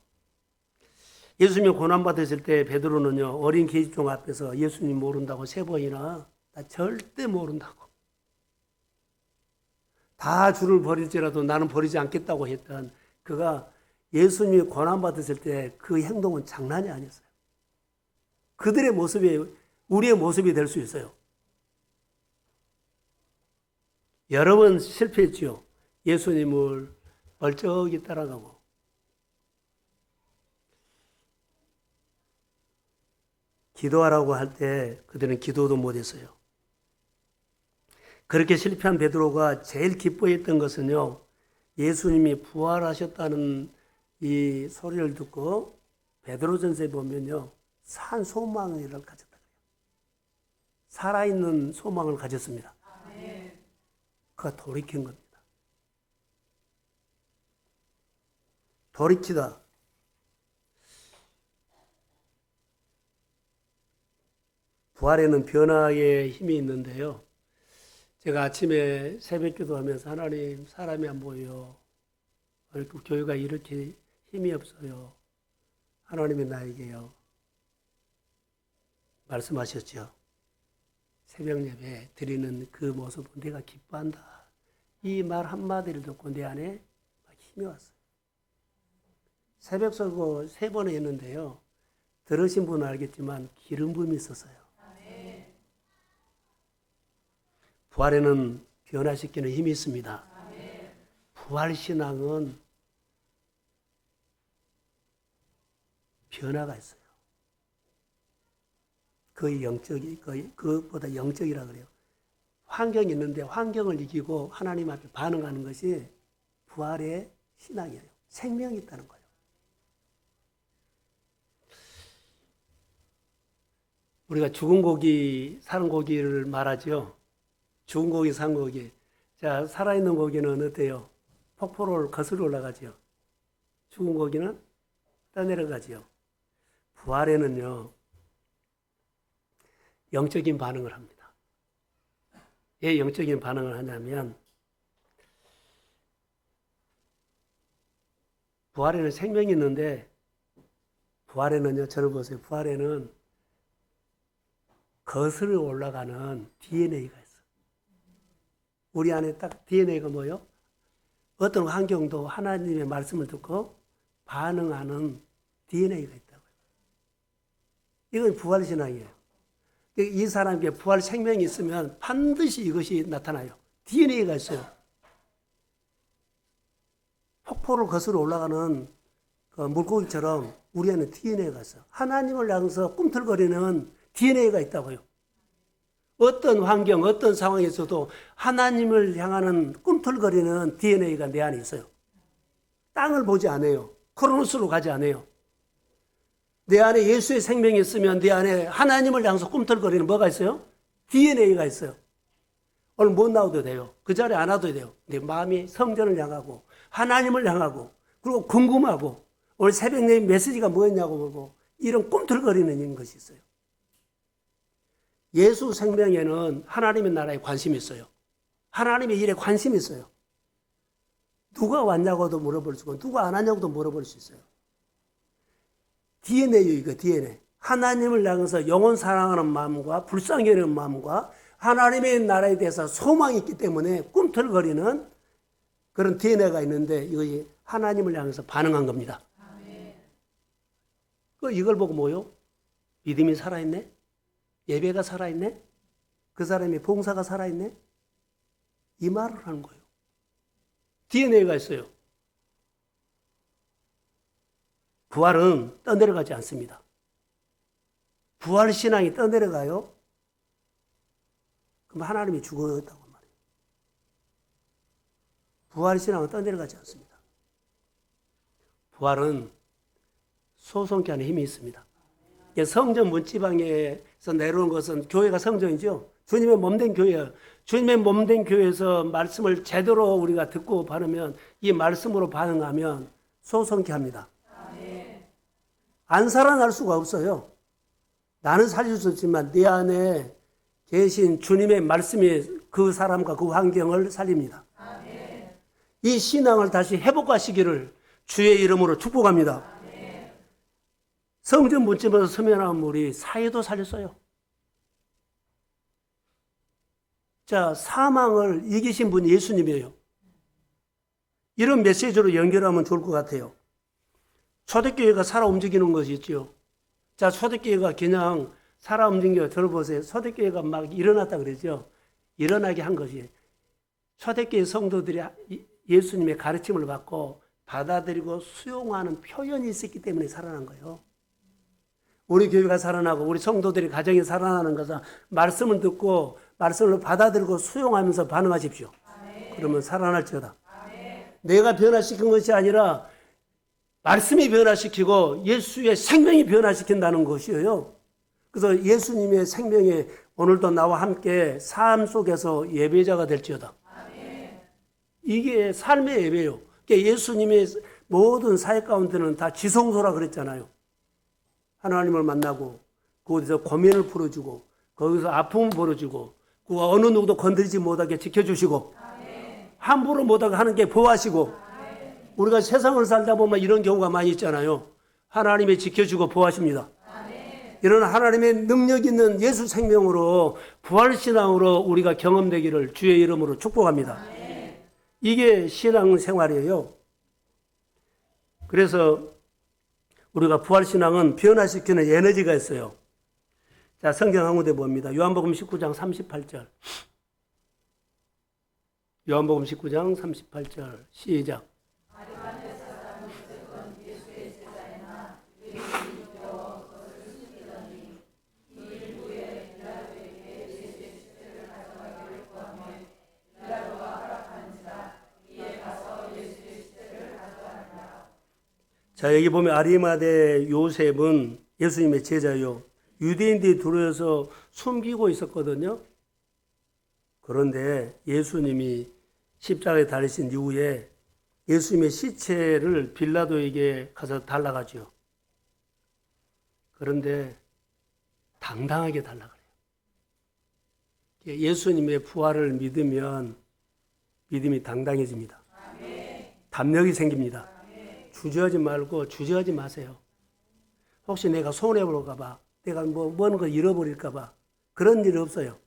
예수님이 고난받으실 때 베드로는요, 어린 계집종 앞에서 예수님 모른다고 3번이나 나 절대 모른다고. 다 주를 버릴지라도 나는 버리지 않겠다고 했던 그가 예수님이 고난받으실 때 그 행동은 장난이 아니었어요. 그들의 모습이 우리의 모습이 될 수 있어요. 여러 번 실패했지요. 예수님을 멀쩡히 따라가고. 기도하라고 할 때 그들은 기도도 못했어요. 그렇게 실패한 베드로가 제일 기뻐했던 것은요, 예수님이 부활하셨다는 이 소리를 듣고 베드로전서에 보면요, 산 소망을 가졌다. 살아있는 소망을 가졌습니다. 그가 돌이킨 겁니다. 돌이키다. 부활에는 변화의 힘이 있는데요. 제가 아침에 새벽 기도하면서 하나님, 사람이 안 보여요. 교회가 이렇게 힘이 없어요. 하나님이 나에게요. 말씀하셨죠. 새벽 예배 드리는 그 모습은 내가 기뻐한다. 이 말 한마디를 듣고 내 안에 힘이 왔어요. 새벽 설교 3번 했는데요. 들으신 분은 알겠지만 기름 부음이 있었어요. 부활에는 변화시키는 힘이 있습니다. 부활신앙은 변화가 있어요. 거의 영적이, 그것보다 영적이라 그래요. 환경이 있는데 환경을 이기고 하나님 앞에 반응하는 것이 부활의 신앙이에요. 생명이 있다는 거예요. 우리가 죽은 고기, 사는 고기를 말하죠. 죽은 고기, 산 고기. 자, 살아있는 고기는 어때요? 폭포를 거슬러 올라가죠. 죽은 고기는 떠내려가죠. 부활에는요, 영적인 반응을 합니다. 왜 영적인 반응을 하냐면, 부활에는 생명이 있는데, 부활에는요, 저를 보세요. 부활에는 거슬러 올라가는 DNA가 있어요. 우리 안에 딱 DNA가 뭐예요? 어떤 환경도 하나님의 말씀을 듣고 반응하는 DNA가 있다고요. 이건 부활신앙이에요. 이 사람에게 부활 생명이 있으면 반드시 이것이 나타나요. DNA가 있어요. 폭포를 거슬러 올라가는 그 물고기처럼 우리 안에 DNA가 있어요. 하나님을 향해서 꿈틀거리는 DNA가 있다고요. 어떤 환경, 어떤 상황에서도 하나님을 향하는 꿈틀거리는 DNA가 내 안에 있어요. 땅을 보지 않아요. 크로노스로 가지 않아요. 내 안에 예수의 생명이 있으면 내 안에 하나님을 향해서 꿈틀거리는 뭐가 있어요? DNA가 있어요. 오늘 못 나와도 돼요. 그 자리에 안 와도 돼요. 내 마음이 성전을 향하고 하나님을 향하고 그리고 궁금하고 오늘 새벽 내 메시지가 뭐였냐고 보고 이런 꿈틀거리는 것이 있어요. 예수 생명에는 하나님의 나라에 관심이 있어요. 하나님의 일에 관심이 있어요. 누가 왔냐고도 물어볼 수 있고 누가 안 왔냐고도 물어볼 수 있어요. DNA예요, 이거 DNA. 하나님을 향해서 영원 사랑하는 마음과 불쌍히 여기는 마음과 하나님의 나라에 대해서 소망이 있기 때문에 꿈틀거리는 그런 DNA가 있는데 이것이 하나님을 향해서 반응한 겁니다. 이걸 보고 뭐요? 믿음이 살아있네? 예배가 살아있네? 그 사람의 봉사가 살아있네? 이 말을 하는 거예요. DNA가 있어요. 부활은 떠내려가지 않습니다. 부활신앙이 떠내려가요? 그럼 하나님이 죽었다고 말해요. 부활신앙은 떠내려가지 않습니다. 부활은 소송케 하는 힘이 있습니다. 성전 문지방에서 내려온 것은 교회가 성전이죠. 주님의 몸된 교회예요. 주님의 몸된 교회에서 말씀을 제대로 우리가 듣고 받으면, 이 말씀으로 반응하면 소송케 합니다. 안 살아날 수가 없어요. 나는 살릴 수 있지만 내 안에 계신 주님의 말씀이 그 사람과 그 환경을 살립니다. 이 신앙을 다시 회복하시기를 주의 이름으로 축복합니다. 성전 문집에서 서면한 물이 사회도 살렸어요. 자, 사망을 이기신 분이 예수님이에요. 이런 메시지로 연결하면 좋을 것 같아요. 초대교회가 살아 움직이는 것이 있죠. 자, 초대교회가 그냥 살아 움직여 들어보세요. 초대교회가 막 일어났다 그러죠. 일어나게 한 것이 초대교회 성도들이 예수님의 가르침을 받고 받아들이고 수용하는 표현이 있었기 때문에 살아난 거예요. 우리 교회가 살아나고 우리 성도들이 가정이 살아나는 것은 말씀을 듣고 말씀을 받아들이고 수용하면서 반응하십시오. 그러면 살아날지어다. 내가 변화시킨 것이 아니라 말씀이 변화시키고 예수의 생명이 변화시킨다는 것이에요. 그래서 예수님의 생명이 오늘도 나와 함께 삶 속에서 예배자가 될지어다. 이게 삶의 예배예요. 그러니까 예수님의 모든 사역 가운데는 다 지성소라 그랬잖아요. 하나님을 만나고 거기서 고민을 풀어주고 거기서 아픔을 풀어주고 그 어느 누구도 건드리지 못하게 지켜주시고 함부로 못하게 하는 게 보호하시고 우리가 세상을 살다 보면 이런 경우가 많이 있잖아요. 하나님이 지켜주고 보호하십니다. 이런 하나님의 능력 있는 예수 생명으로 부활신앙으로 우리가 경험되기를 주의 이름으로 축복합니다. 이게 신앙생활이에요. 그래서 우리가 부활신앙은 변화시키는 에너지가 있어요. 자, 성경 한 군데 봅니다. 요한복음 19장 38절. 요한복음 19장 38절 시작. 자, 여기 보면 아리마대 요셉은 예수님의 제자요. 유대인들이 들어와서 숨기고 있었거든요. 그런데 예수님이 십자가에 달리신 이후에 예수님의 시체를 빌라도에게 가서 달라가죠. 그런데 당당하게 달라 그래요. 예수님의 부활을 믿으면 믿음이 당당해집니다. 담력이 생깁니다. 주저하지 말고 주저하지 마세요. 혹시 내가 손해볼까 봐, 내가 뭔 거 잃어버릴까 봐 그런 일 없어요.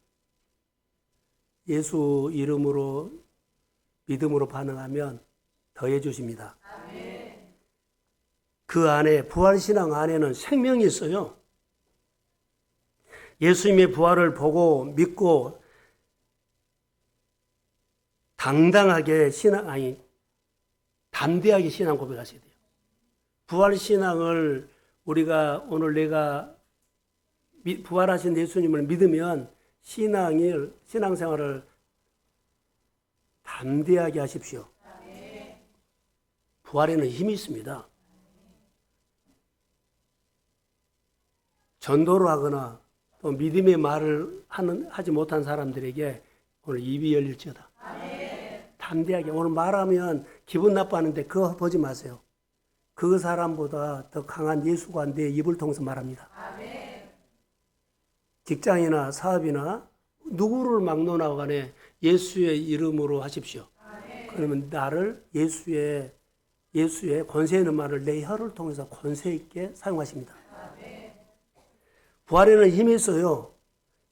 예수 이름으로 믿음으로 반응하면 더해 주십니다. 그 안에 부활신앙 안에는 생명이 있어요. 예수님의 부활을 보고 믿고 당당하게 담대하게 신앙 고백하셔야 돼요. 부활신앙을 우리가 오늘 내가 부활하신 예수님을 믿으면 신앙생활을 담대하게 하십시오. 부활에는 힘이 있습니다. 전도를 하거나 또 믿음의 말을 하지 못한 사람들에게 오늘 입이 열릴지어다. 담대하게 오늘 말하면 기분 나빠하는데 그거 보지 마세요. 그 사람보다 더 강한 예수가 내 입을 통해서 말합니다. 직장이나 사업이나 누구를 막론하고 간에 예수의 이름으로 하십시오. 그러면 나를 예수의 권세 있는 말을 내 혀를 통해서 권세 있게 사용하십니다. 부활에는 힘이 있어요.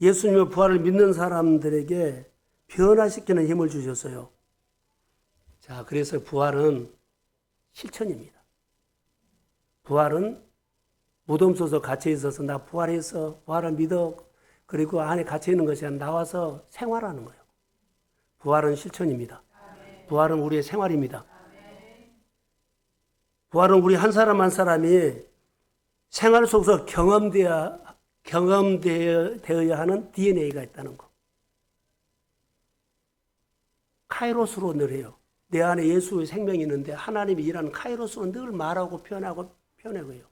예수님의 부활을 믿는 사람들에게 변화시키는 힘을 주셨어요. 자, 그래서 부활은 실천입니다. 부활은 무덤 속에서 갇혀 있어서 나 부활해서 부활을 믿어 그리고 안에 갇혀 있는 것이 아니라 나와서 생활하는 거예요. 부활은 실천입니다. 부활은 우리의 생활입니다. 부활은 우리 한 사람 한 사람이 생활 속에서 경험되어야 하는 DNA가 있다는 거. 카이로스로 늘 해요. 내 안에 예수의 생명이 있는데 하나님이 일하는 카이로스로 늘 말하고 표현하고요.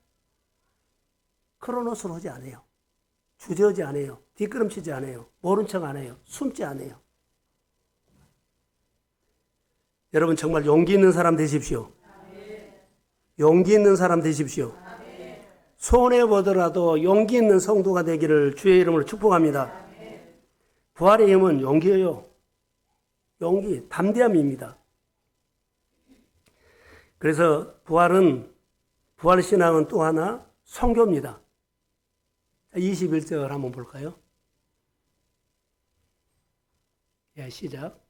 크로노스로 하지 않아요. 주저하지 않아요. 뒷걸음치지 않아요. 모른 척 안 해요. 숨지 않아요. 여러분 정말 용기 있는 사람 되십시오. 용기 있는 사람 되십시오. 손해보더라도 용기 있는 성도가 되기를 주의 이름으로 축복합니다. 부활의 힘은 용기예요. 용기, 담대함입니다. 그래서 부활신앙은 또 하나 선교입니다. 21절 한번 볼까요? 예, 시작.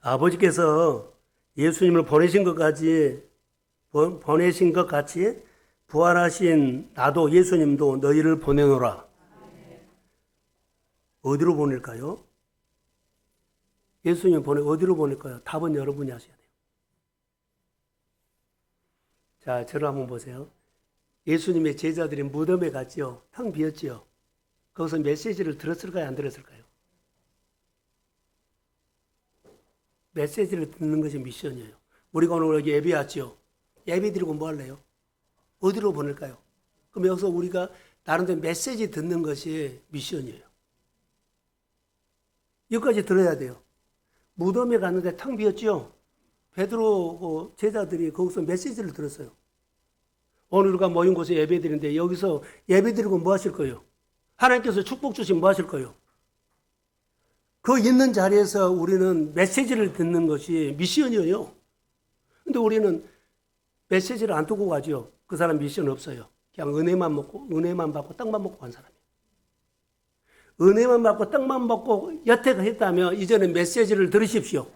아버지께서 예수님을 보내신 것 같이 부활하신 나도 예수님도 너희를 보내노라. 어디로 보낼까요? 예수님 어디로 보낼까요? 답은 여러분이 하셔야 돼요. 자, 저를 한번 보세요. 예수님의 제자들이 무덤에 갔지요. 텅 비었지요. 거기서 메시지를 들었을까요? 안 들었을까요? 메시지를 듣는 것이 미션이에요. 우리가 오늘 여기 예배 왔죠. 예배 드리고 뭐 할래요? 어디로 보낼까요? 그럼 여기서 우리가 나름대로 메시지 듣는 것이 미션이에요. 여기까지 들어야 돼요. 무덤에 갔는데 텅 비었죠. 베드로 제자들이 거기서 메시지를 들었어요. 오늘 우리가 모인 곳에 예배 드리는데 여기서 예배 드리고 뭐 하실 거예요? 하나님께서 축복 주시면 뭐 하실 거예요? 그 있는 자리에서 우리는 메시지를 듣는 것이 미션이에요. 근데 우리는 메시지를 안 두고 가죠. 그 사람 미션 없어요. 그냥 은혜만 받고 떡만 먹고 간 사람이에요. 은혜만 받고 떡만 먹고 여태가 했다면 이제는 메시지를 들으십시오.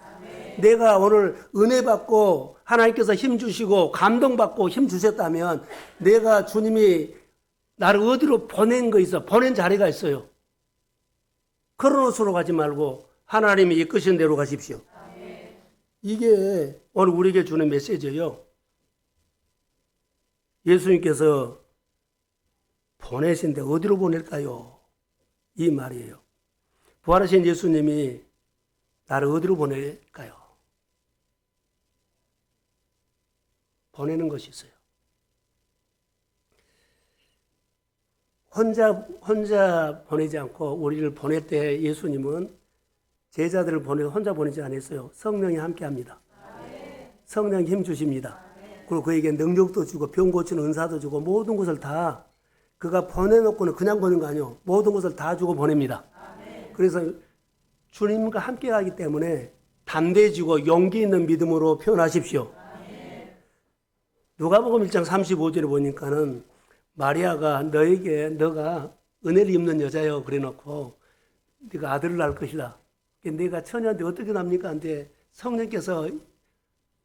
내가 오늘 은혜 받고 하나님께서 힘 주시고 감동받고 힘 주셨다면 내가 주님이 나를 어디로 보낸 거 있어. 보낸 자리가 있어요. 크로노스로 가지 말고 하나님이 이끄신 대로 가십시오. 이게 오늘 우리에게 주는 메시지예요. 예수님께서 보내신데 어디로 보낼까요? 이 말이에요. 부활하신 예수님이 나를 어디로 보낼까요? 보내는 것이 있어요. 혼자 보내지 않고 우리를 보낼 때 예수님은 제자들을 보내고 혼자 보내지 않았어요. 성령이 함께 합니다. 성령이 힘 주십니다. 그리고 그에게 능력도 주고 병 고치는 은사도 주고 모든 것을 다 그가 보내놓고는 그냥 보낸 거 아니에요. 모든 것을 다 주고 보냅니다. 그래서 주님과 함께 가기 때문에 담대해지고 용기 있는 믿음으로 표현하십시오. 누가복음 1장 35절에 보니까는 마리아가 너가 은혜를 입는 여자요 그래놓고 네가 아들을 낳을 것이다. 네가 처녀인데 어떻게 납니까? 근데 성령께서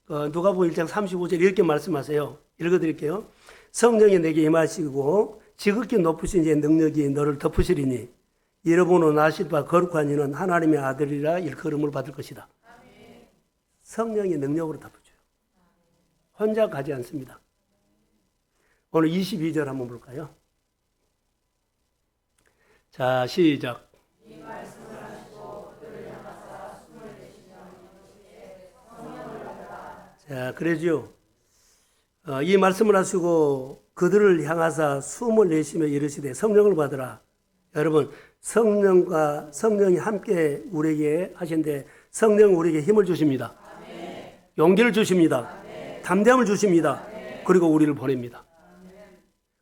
누가복음 1장 35절 이렇게 말씀하세요. 읽어드릴게요. 성령이 내게 임하시고 지극히 높으신 이의 능력이 너를 덮으시리니 이러므로 나실 바 거룩한 이는 하나님의 아들이라 일컬음을 받을 것이다. 성령의 능력으로 덮어줘요. 혼자 가지 않습니다. 오늘 22절 한번 볼까요? 자, 시작. 자, 그러죠. 이 말씀을 하시고 그들을 향하사 숨을 내쉬며 이르시되 성령을 받으라. 여러분, 성령이 함께 우리에게 하신데 성령은 우리에게 힘을 주십니다. 용기를 주십니다. 담대함을 주십니다. 그리고 우리를 보냅니다.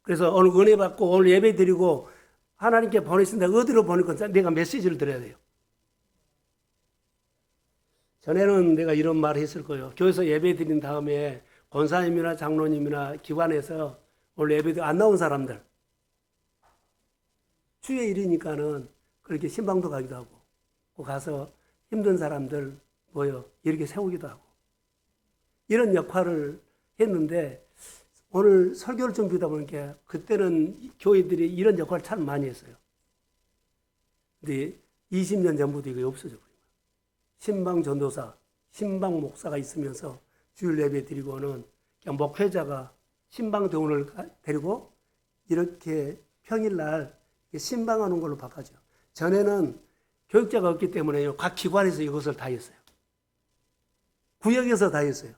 그래서 오늘 은혜 받고 오늘 예배 드리고 하나님께 보내신다. 어디로 보낼 건지 내가 메시지를 드려야 돼요. 전에는 내가 이런 말을 했을 거예요. 교회에서 예배 드린 다음에 권사님이나 장로님이나 기관에서 오늘 예배 안 나온 사람들 주의 일이니까는 그렇게 신방도 가기도 하고 가서 힘든 사람들 모여 이렇게 세우기도 하고 이런 역할을 했는데 오늘 설교를 준비하다 보니까 그때는 교회들이 이런 역할을 참 많이 했어요. 근데 20년 전부터 이게 없어져 버린 거예요. 신방 전도사, 신방 목사가 있으면서 주일 예배 드리고는 그냥 목회자가 신방 대원을 데리고 이렇게 평일날 신방하는 걸로 바꿔죠. 전에는 교육자가 없기 때문에요. 각 기관에서 이것을 다 했어요. 구역에서 다 했어요.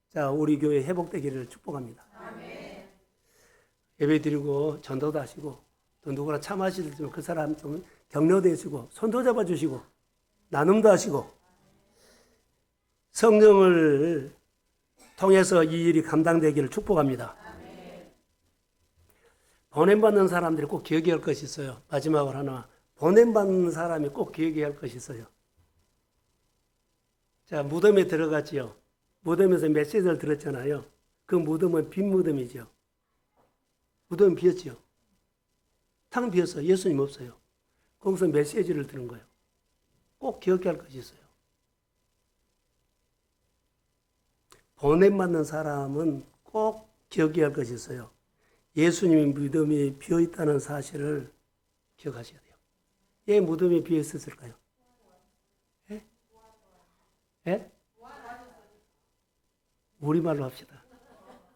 자, 우리 교회 회복되기를 축복합니다. 아멘. 예배 드리고 전도도 하시고 또 누구나 참하시지만 그 사람 좀 격려도 해주고 손도 잡아주시고 나눔도 하시고 성령을 통해서 이 일이 감당되기를 축복합니다. 아멘. 보냄받는 사람들이 꼭 기억해야 할 것이 있어요. 마지막으로 하나. 보냄받는 사람이 꼭 기억해야 할 것이 있어요. 자, 무덤에 들어갔지요. 무덤에서 메시지를 들었잖아요. 그 무덤은 빈 무덤이죠. 무덤은 비었지요. 탕 비었어요. 예수님 없어요. 거기서 메시지를 들은 거예요. 꼭 기억해야 할 것이 있어요. 보냄받는 사람은 꼭 기억해야 할 것이 있어요. 예수님의 무덤이 비어있다는 사실을 기억하셔야 돼요. 왜 무덤이 비어있었을까요? 예? 예? 우리말로 합시다.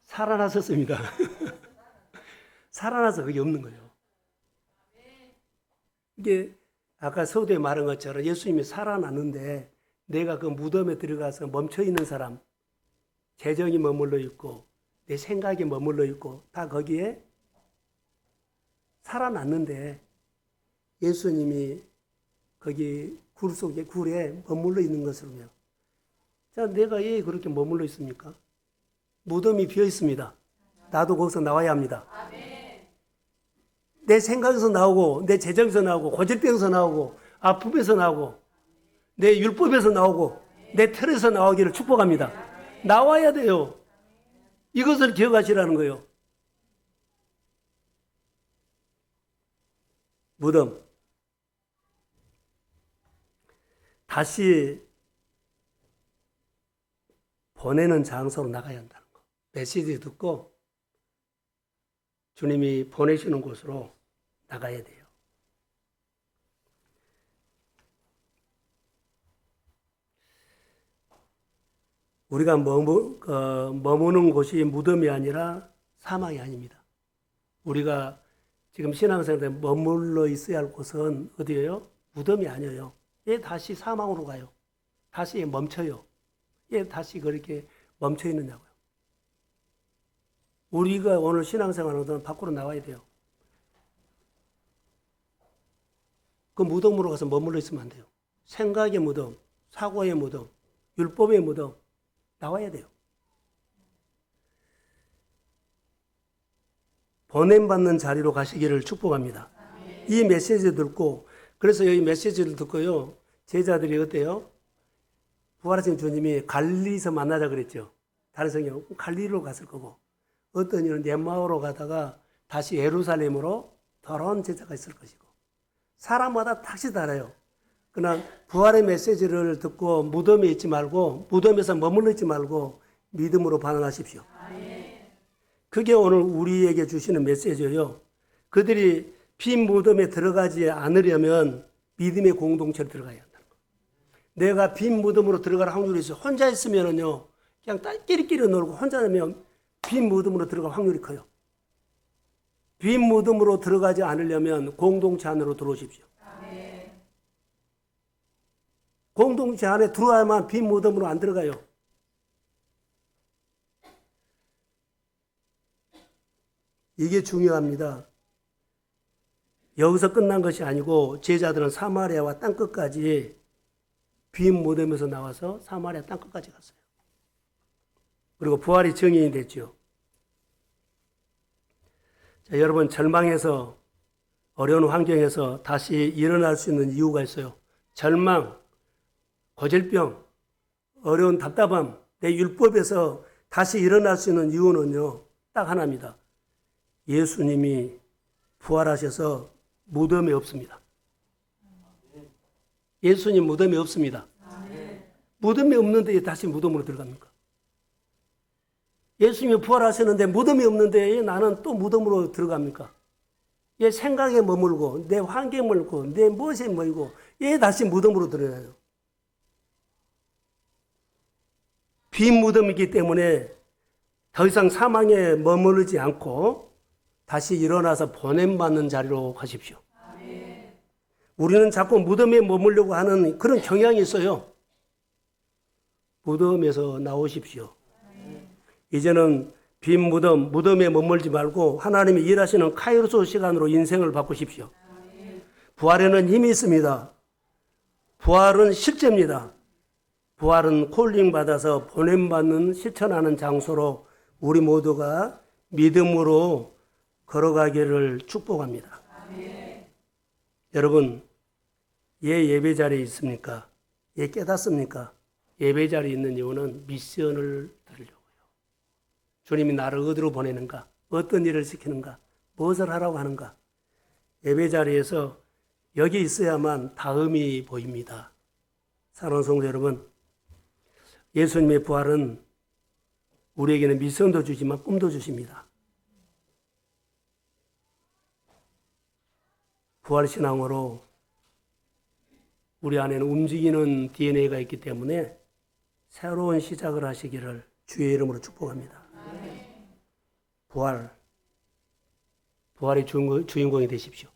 살아나셨습니다. 살아나서 그게 없는 거예요. 이게 아까 서두에 말한 것처럼 예수님이 살아났는데 내가 그 무덤에 들어가서 멈춰있는 사람, 재정이 머물러 있고 내 생각이 머물러 있고 다 거기에 살아났는데 예수님이 거기 굴 속에 굴에 머물러 있는 것으로요. 자, 내가 왜 그렇게 머물러 있습니까? 무덤이 비어 있습니다. 나도 거기서 나와야 합니다. 내 생각에서 나오고 내 재정에서 나오고 고질병에서 나오고 아픔에서 나오고 내 율법에서 나오고 내 틀에서 나오기를 축복합니다. 나와야 돼요. 이것을 기억하시라는 거예요. 무덤. 다시 보내는 장소로 나가야 한다는 거. 메시지 듣고 주님이 보내시는 곳으로 나가야 돼요. 우리가 머무는 곳이 무덤이 아니라 사망이 아닙니다. 우리가 지금 신앙생활에 머물러 있어야 할 곳은 어디예요? 무덤이 아니에요. 얘 다시 사망으로 가요. 다시 멈춰요. 얘 다시 그렇게 멈춰 있느냐고요. 우리가 오늘 신앙생활은 밖으로 나와야 돼요. 그 무덤으로 가서 머물러 있으면 안 돼요. 생각의 무덤, 사고의 무덤, 율법의 무덤 나와야 돼요. 보냄받는 자리로 가시기를 축복합니다. 이 메시지 듣고 그래서 이 메시지를 듣고요. 제자들이 어때요? 부활하신 주님이 갈릴리에서 만나자 그랬죠. 다른 성경 갈릴리로 갔을 거고 어떤 이는 엠마오로 가다가 다시 예루살렘으로 돌아온 제자가 있을 것이고 사람마다 탁시 달라요. 그러나 부활의 메시지를 듣고 무덤에 있지 말고 무덤에서 머물러 있지 말고 믿음으로 반응하십시오. 그게 오늘 우리에게 주시는 메시지예요. 그들이 빈 무덤에 들어가지 않으려면 믿음의 공동체로 들어가야 한다는 거. 내가 빈 무덤으로 들어갈 확률이 있어요. 혼자 있으면은요, 그냥 끼리끼리 놀고 혼자 되면 빈 무덤으로 들어갈 확률이 커요. 빈 무덤으로 들어가지 않으려면 공동체 안으로 들어오십시오. 공동체 안에 들어와야만 빈 무덤으로 안 들어가요. 이게 중요합니다. 여기서 끝난 것이 아니고 제자들은 사마리아와 땅끝까지 빈 무덤에서 나와서 사마리아 땅끝까지 갔어요. 그리고 부활이 증인이 됐죠. 자, 여러분 절망에서 어려운 환경에서 다시 일어날 수 있는 이유가 있어요. 절망, 고질병, 어려운 답답함, 내 율법에서 다시 일어날 수 있는 이유는요. 딱 하나입니다. 예수님이 부활하셔서 무덤에 없습니다. 예수님 무덤에 없습니다. 무덤에 없는데 다시 무덤으로 들어갑니까? 예수님이 부활하셨는데 무덤이 없는데 나는 또 무덤으로 들어갑니까? 얘 생각에 머물고 내 환경에 머물고 내 무엇에 머물고 얘 다시 무덤으로 들어가요. 빈 무덤이기 때문에 더 이상 사망에 머무르지 않고 다시 일어나서 보냄받는 자리로 가십시오. 우리는 자꾸 무덤에 머물려고 하는 그런 경향이 있어요. 무덤에서 나오십시오. 이제는 빈 무덤에 머물지 말고 하나님이 일하시는 카이로스 시간으로 인생을 바꾸십시오. 부활에는 힘이 있습니다. 부활은 실제입니다. 부활은 콜링 받아서 보냄받는 실천하는 장소로 우리 모두가 믿음으로 걸어가기를 축복합니다. 여러분, 예배 자리에 있습니까? 깨닫습니까? 예배 자리에 있는 이유는 미션을 드리려고요. 주님이 나를 어디로 보내는가? 어떤 일을 시키는가? 무엇을 하라고 하는가? 예배 자리에서 여기 있어야만 다음이 보입니다. 사랑하는 성도 여러분, 예수님의 부활은 우리에게는 미션도 주지만 꿈도 주십니다. 부활신앙으로 우리 안에는 움직이는 DNA가 있기 때문에 새로운 시작을 하시기를 주의 이름으로 축복합니다. 부활의 주인공이 되십시오.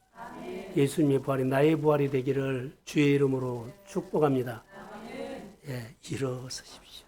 예수님의 부활이 나의 부활이 되기를 주의 이름으로 축복합니다. 예, 일어서십시오.